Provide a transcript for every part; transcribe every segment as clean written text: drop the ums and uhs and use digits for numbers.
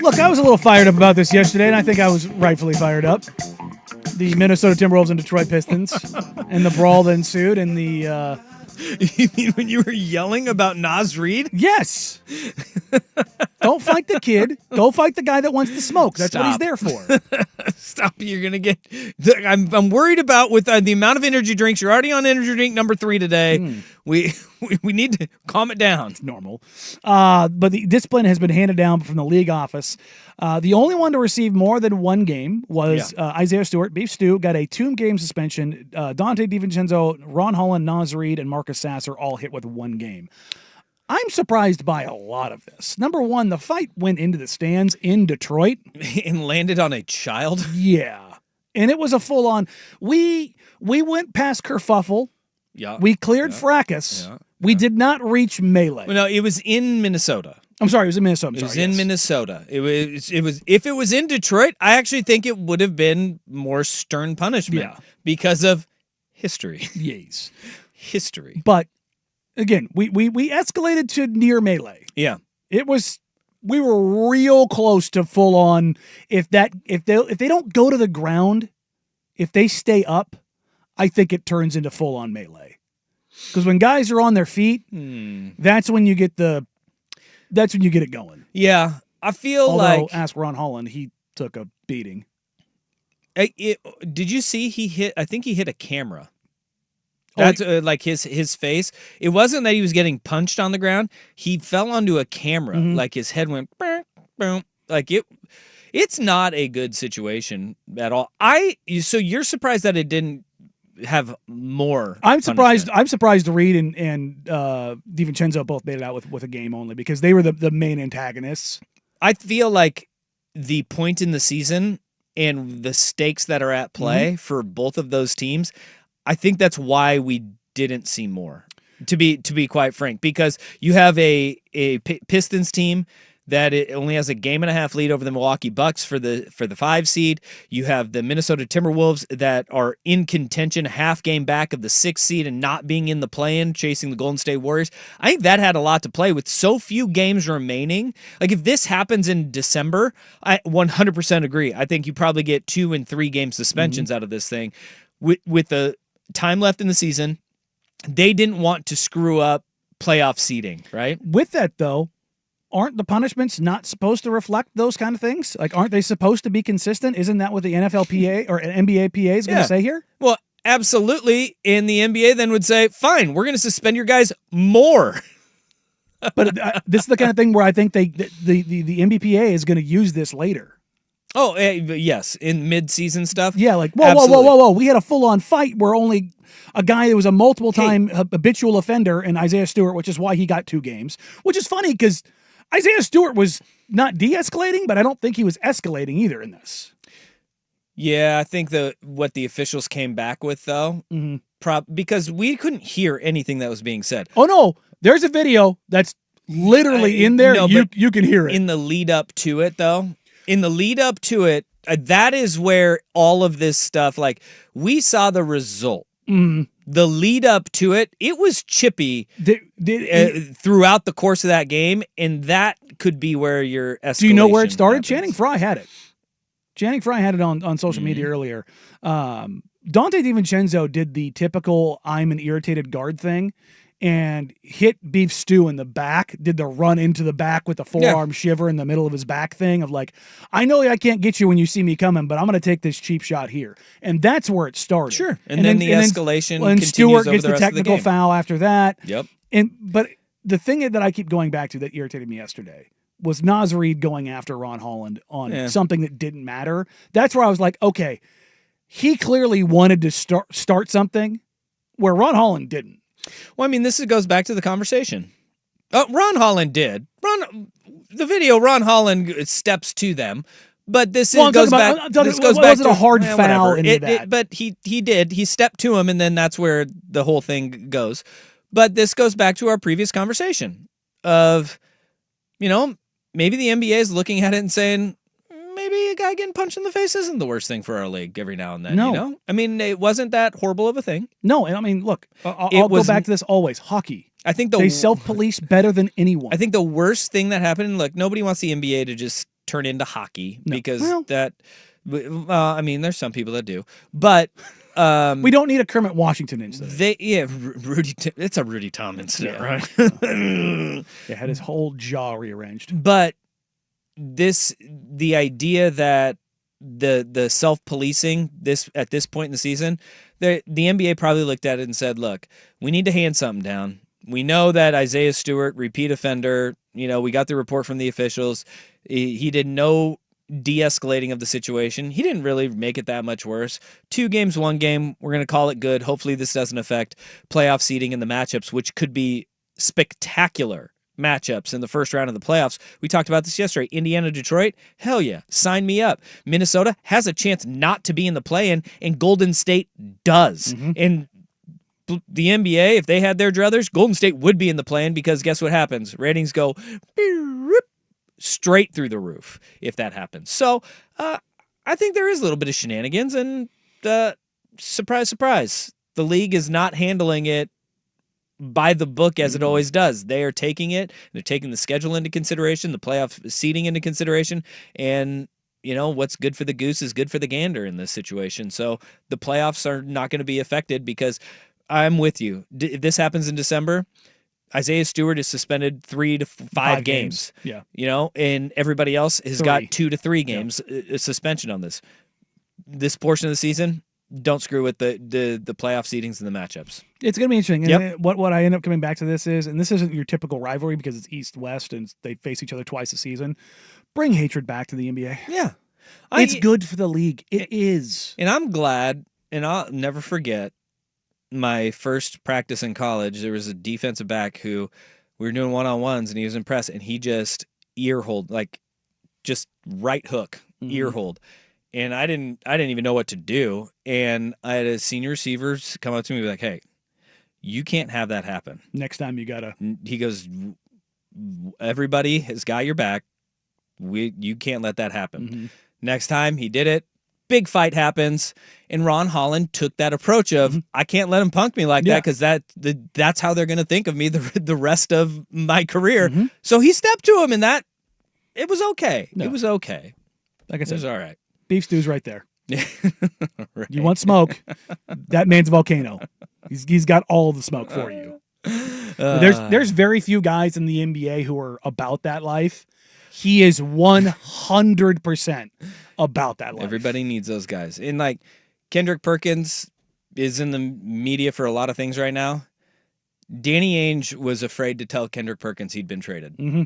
Look, I was a little fired up about this yesterday, and I think I was rightfully fired up. The Minnesota Timberwolves and Detroit Pistons, and the brawl that ensued, and the... You mean when you were yelling about Naz Reid? Yes. Don't fight the kid. Go fight the guy that wants to smoke. That's what he's there for. Stop. You're going to get... I'm worried about with the amount of energy drinks. You're already on energy drink number 3 today. We need to calm it down. It's normal. But the discipline has been handed down from the league office. The only one to receive more than one game was Isaiah Stewart. Beef Stew got a 2-game suspension. Dante DiVincenzo, Ron Holland, Naz Reid, and Marcus Sasser all hit with 1 game. I'm surprised by a lot of this. Number one, the fight went into the stands in Detroit. And landed on a child? Yeah. And it was a full-on... We went past kerfuffle. Yeah. We cleared fracas. Yeah. We did not reach melee. Well, no, it was in Minnesota. I'm sorry, it was in Minnesota. It was in Minnesota. It was. If it was in Detroit, I actually think it would have been more stern punishment because of history. Yes. History. But again, we escalated to near melee. Yeah. We were real close to full on. If they don't go to the ground, if they stay up, I think it turns into full on melee. Because when guys are on their feet, that's when you get it going. Yeah, I feel ask Ron Holland, he took a beating. Did you see I think he hit a camera. That's like his face. It wasn't that he was getting punched on the ground. He fell onto a camera. Like his head went boom, boom. Like it's not a good situation at all. So you're surprised that it didn't have more. I'm surprised Reid and DiVincenzo both made it out with a game only because they were the main antagonists. I feel like the point in the season and the stakes that are at play for both of those teams, I think that's why we didn't see more. To be quite frank, because you have a Pistons team that it only has a 1.5 game lead over the Milwaukee Bucks for the 5 seed. You have the Minnesota Timberwolves that are in contention, half game back of the 6 seed and not being in the play-in, chasing the Golden State Warriors. I think that had a lot to play with so few games remaining. Like if this happens in December, I 100% agree. I think you probably get 2 and 3 game suspensions out of this thing. With the time left in the season, they didn't want to screw up playoff seeding, right? With that though, aren't the punishments not supposed to reflect those kind of things? Like, aren't they supposed to be consistent? Isn't that what the NFLPA or NBA PA is going to say here? Well, absolutely. And the NBA then would say, fine, we're going to suspend your guys more. But this is the kind of thing where I think the NBPA is going to use this later. Oh, yes, in mid-season stuff? Yeah, like, whoa. We had a full-on fight where only a guy that was a multiple-time habitual offender and Isaiah Stewart, which is why he got 2 games, which is funny because Isaiah Stewart was not de-escalating, but I don't think he was escalating either in this. Yeah, I think what the officials came back with, though, because we couldn't hear anything that was being said. Oh, no. There's a video that's literally in there. No, you can hear it. In the lead up to it, though, that is where all of this stuff, like, we saw the result. The lead up to it was chippy throughout the course of that game, and that could be where your escalation Do you know where it started? Happens. Channing Frye had it on social media earlier. Dante DiVincenzo did the typical I'm an irritated guard thing and hit Beef Stew in the back, did the run into the back with the forearm shiver in the middle of his back thing of like, I know I can't get you when you see me coming, but I'm going to take this cheap shot here. And that's where it started. Sure. And then the escalation and continues Stewart over gets the rest technical of the game. foul after that. Yep. But the thing that I keep going back to that irritated me yesterday was Naz Reid going after Ron Holland on something that didn't matter. That's where I was like, okay, he clearly wanted to start something where Ron Holland didn't. Well, I mean, this goes back to the conversation. Ron Holland did. The video, Ron Holland steps to them, but this goes back. Was it a hard foul into that? But he did. He stepped to him, and then that's where the whole thing goes. But this goes back to our previous conversation of, maybe the NBA is looking at it and saying, maybe a guy getting punched in the face isn't the worst thing for our league every now and then. No. I mean, it wasn't that horrible of a thing. No, and I mean, look, I'll go back to this always. Hockey. I think they self-police better than anyone. I think the worst thing that happened, look, nobody wants the NBA to just turn into hockey No. because Well- I mean, there's some people that do, but We don't need a Kermit Washington incident. It's a Rudy Tom incident, Yeah. right? Yeah, had his whole jaw rearranged. But the idea that the self-policing at this point in the season, the NBA probably looked at it and said, look, we need to hand something down. We know that Isaiah Stewart, repeat offender, we got the report from the officials. He did no de-escalating of the situation. He didn't really make it that much worse. 2 games, 1 game, we're going to call it good. Hopefully this doesn't affect playoff seeding in the matchups, which could be spectacular matchups in the first round of the playoffs. We talked about this yesterday. Indiana, Detroit, hell yeah, sign me up. Minnesota has a chance not to be in the play-in, and Golden State does. Mm-hmm. And the NBA, if they had their druthers, Golden State would be in the play-in because guess what happens? Ratings go straight through the roof if that happens. So I think there is a little bit of shenanigans, and surprise, surprise, the league is not handling it by the book as it always does. They are taking it. They're taking the schedule into consideration, the playoff seeding into consideration, and what's good for the goose is good for the gander in this situation. So the playoffs are not going to be affected because I'm with you. If this happens in December, Isaiah Stewart is suspended 3 to 5 games. Yeah. And everybody else has 3. got 2 to 3 games suspension on this. This portion of the season, don't screw with the playoff seedings and the matchups. It's going to be interesting. Yep. And what I end up coming back to this is, and this isn't your typical rivalry because it's East-West and they face each other twice a season. Bring hatred back to the NBA. Yeah. It's good for the league. It is. And I'm glad, and I'll never forget, my first practice in college, there was a defensive back who we were doing one-on-ones, and he was impressed, and he just ear hold, just right hook, ear hold. And I didn't even know what to do. And I had a senior receiver come up to me and be like, hey, you can't have that happen. Next time you got to. He goes, everybody has got your back. You can't let that happen. Mm-hmm. Next time he did it, big fight happens. And Ron Holland took that approach of, I can't let him punk me like that because that's how they're going to think of me the rest of my career. Mm-hmm. So he stepped to him, and it was okay. No. It was okay. Like I It said, was all right. beef stew's right there. Right. You want smoke? That man's a volcano. He's got all the smoke for you. There's very few guys in the NBA who are about that life. He is 100% about that life. Everybody needs those guys. And Kendrick Perkins is in the media for a lot of things right now. Danny Ainge was afraid to tell Kendrick Perkins he'd been traded. Mm-hmm.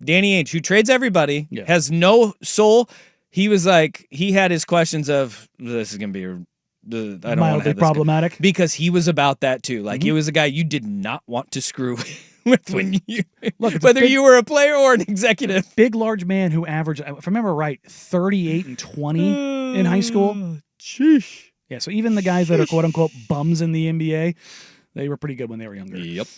Danny Ainge, who trades everybody, has no soul. He was he had his questions of, this is going to be I don't want to have problematic. Because he was about that too. He was a guy you did not want to screw with when you, whether you were a player or an executive. Big, large man who averaged, if I remember right, 38 and 20 in high school. Sheesh. Yeah, so even the guys that are quote-unquote bums in the NBA, they were pretty good when they were younger. Yep.